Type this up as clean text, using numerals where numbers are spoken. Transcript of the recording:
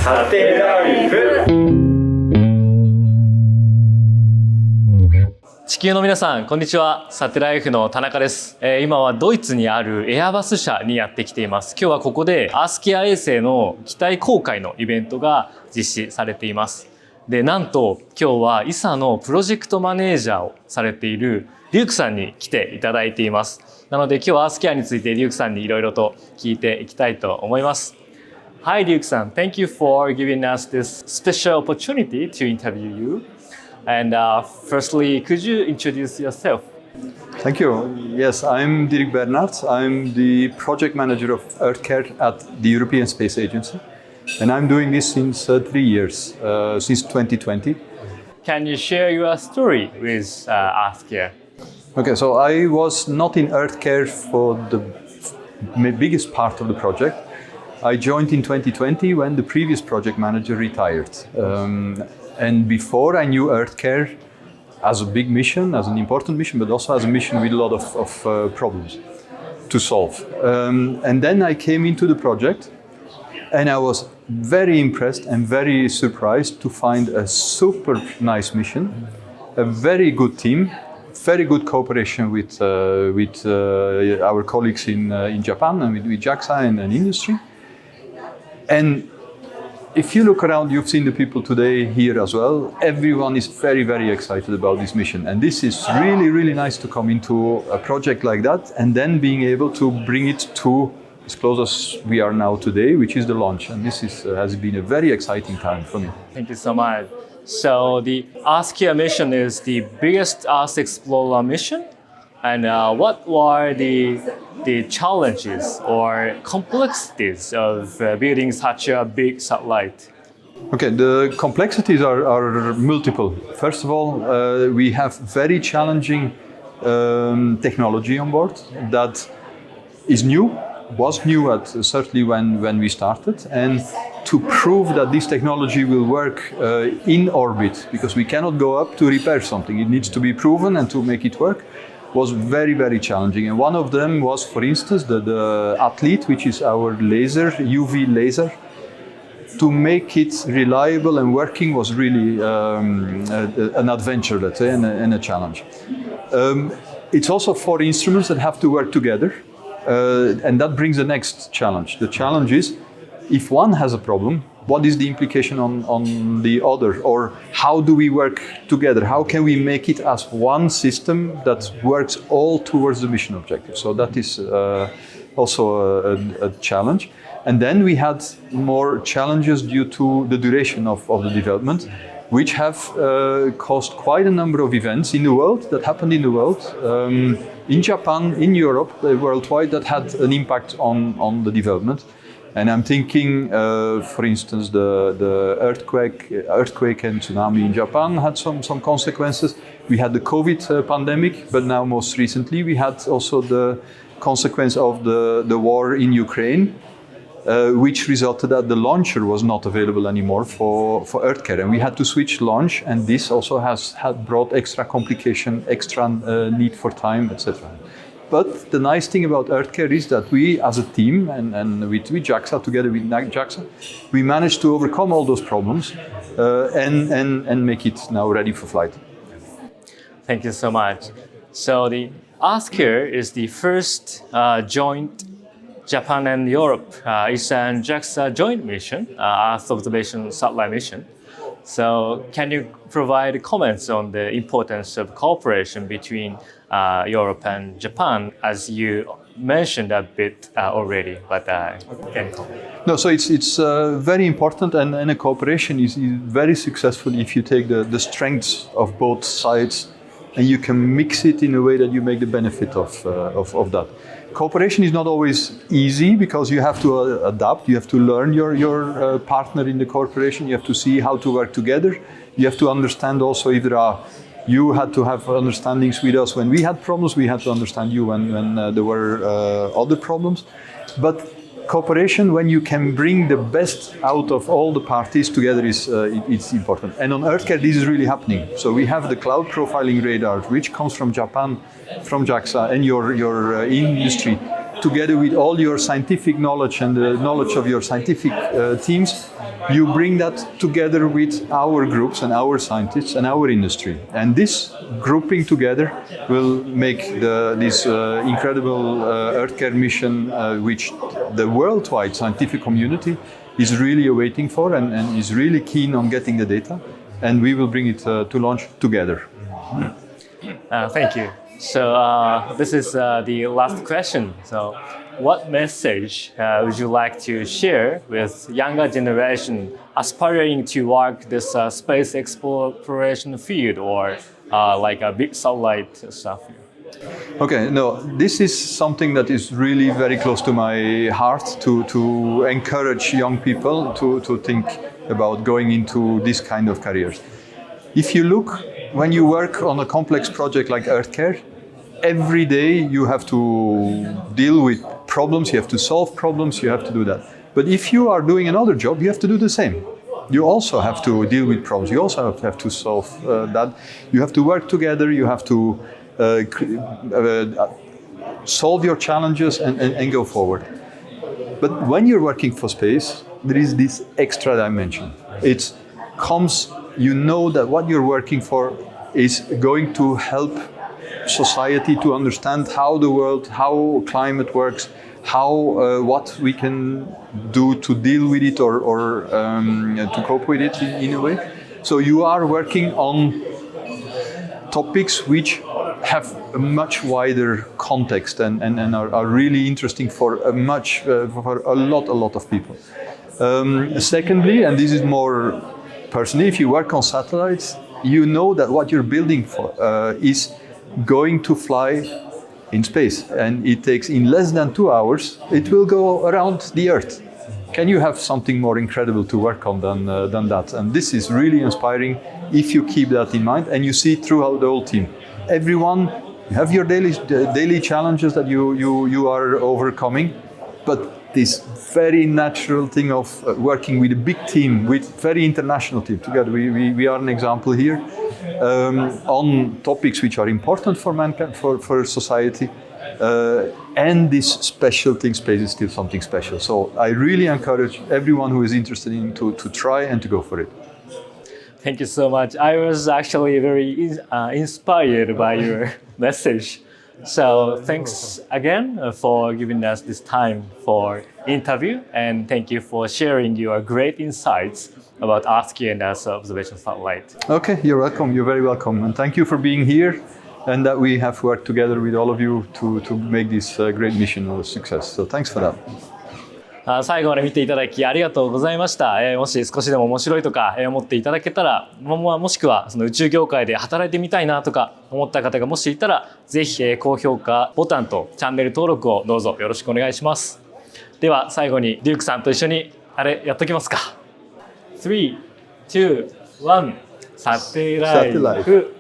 サテライフ。地球の皆さん、こんにちは。サテライフの田中です。今はドイツにあるエアバス社にやってきています。今日はここでアースケア衛星の機体公開のイベントが実施されています。で、なんと今日はESAのプロジェクトマネージャーをされているDirkさんに来ていただいています。なので今日はアースケアについてDirkさんにいろいろと聞いていきたいと思います。Hi Dirkさん、Thank you for giving us this special opportunity to interview you. And firstly, could you introduce yourself? Thank you. Yes, I'm Dirk Bernaerts. I'm the project manager of EarthCARE at the European Space Agency. And I'm doing this since 3 years, since 2020. Can you share your story with EarthCARE? Okay, so I was not in EarthCARE for the biggest part of the project. I joined in 2020 when the previous project manager retired. And before I knew EarthCARE as a big mission, as an important mission, but also as a mission with a lot of problems to solve. And then I came into the project and I was very impressed and very surprised to find a super nice mission, a very good team, very good cooperation with our colleagues in Japan and with JAXA and industry. And if you look around, you've seen the people today here as well. Everyone is very, very excited about this mission. And this is really, really nice to come into a project like that and then being able to bring it to as close as we are now today, which is the launch. And this has been a very exciting time for me. Thank you so much. So the EarthCARE mission is the biggest Earth Explorer mission. And what were the challenges or complexities of building such a big satellite? Okay, the complexities are multiple. First of all, we have very challenging technology on board that is new, was new certainly when we started. And to prove that this technology will work in orbit, because we cannot go up to repair something, it needs to be proven, and to make it work was very, very challenging. And one of them was, for instance, the Athlete, which is our laser, UV laser. To make it reliable and working was really an adventure, let's say, and a challenge. It's also 4 instruments that have to work together, and that brings the next challenge. The challenge is, if one has a problem, what is the implication on the other? Or how do we work together? How can we make it as one system that works all towards the mission objective? So that is also a challenge. And then we had more challenges due to the duration of the development, which have caused quite a number of events in the world, that happened in the world, in Japan, in Europe, worldwide, that had an impact on the development. And I'm thinking, for instance, the earthquake and tsunami in Japan had some consequences. We had the COVID pandemic, but now most recently we had also the consequence of the war in Ukraine, which resulted that the launcher was not available anymore for EarthCARE. And we had to switch launch, and this also had brought extra complication, extra need for time, etc. But the nice thing about EarthCARE is that we, as a team, and with JAXA, together with JAXA, we managed to overcome all those problems and make it now ready for flight. Thank you so much. So the EarthCARE is the first joint Japan and Europe ESA and JAXA joint mission, Earth observation satellite mission. So can you provide comments on the importance of cooperation between Europe and Japan, as you mentioned a bit already, but can you comment? No, so it's very important, and a cooperation is very successful if you take the strengths of both sides and you can mix it in a way that you make the benefit of that. Cooperation is not always easy because you have to adapt, you have to learn your partner in the cooperation, you have to see how to work together, you have to understand also if there are. You had to have understandings with us when we had problems, we had to understand you when there were other problems. But cooperation, when you can bring the best out of all the parties together, it's important. And on EarthCARE, this is really happening. So we have the cloud profiling radar, which comes from Japan, from JAXA, and your industry together with all your scientific knowledge and the knowledge of your scientific teams, you bring that together with our groups and our scientists and our industry. And this grouping together will make this incredible EarthCARE mission, which the worldwide scientific community is really awaiting for and is really keen on getting the data. And we will bring it to launch together. Thank you. So this is the last question. So what message would you like to share with younger generation aspiring to work this space exploration field or like a big satellite stuff? Okay, no, this is something that is really very close to my heart to encourage young people to think about going into this kind of careers. If you look, when you work on a complex project like EarthCARE, every day you have to deal with problems, you have to solve problems, you have to do that. But if you are doing another job, you have to do the same. You also have to deal with problems, you also have to solve that. You have to work together, you have to solve your challenges and go forward. But when you're working for space, there is this extra dimension. It comes, you know that what you're working for is going to help society to understand how the world, how climate works, how what we can do to deal with it or to cope with it in a way. So you are working on topics which have a much wider context and are really interesting for a lot of people. Secondly, and this is more personally, if you work on satellites, you know that what you're building for is going to fly in space, and it takes in less than 2 hours, it will go around the Earth. Can you have something more incredible to work on than that? And this is really inspiring if you keep that in mind and you see it throughout the whole team. Everyone, you have your daily challenges that you are overcoming, but this very natural thing of working with a big team, with very international team together. We are an example here on topics which are important for mankind, for society. And this special thing, space is still something special. So I really encourage everyone who is interested in to try and to go for it. Thank you so much. I was actually very inspired by your message. So thanks again for giving us this time for interview, and thank you for sharing your great insights about EarthCARE and as observation satellite. Okay, you're welcome. You're very welcome, and thank you for being here, and that we have worked together with all of you to make this great mission a success. So thanks for that. 最後まで見ていただきありがとうございました。もし少しでも面白いとか思っていただけたら、もしくはその宇宙業界で働いてみたいなとか思った方がもしいたら、ぜひ高評価ボタンとチャンネル登録をどうぞよろしくお願いします。では最後にデュークさんと一緒にあれやっときますか。3、2、1、サテライフ。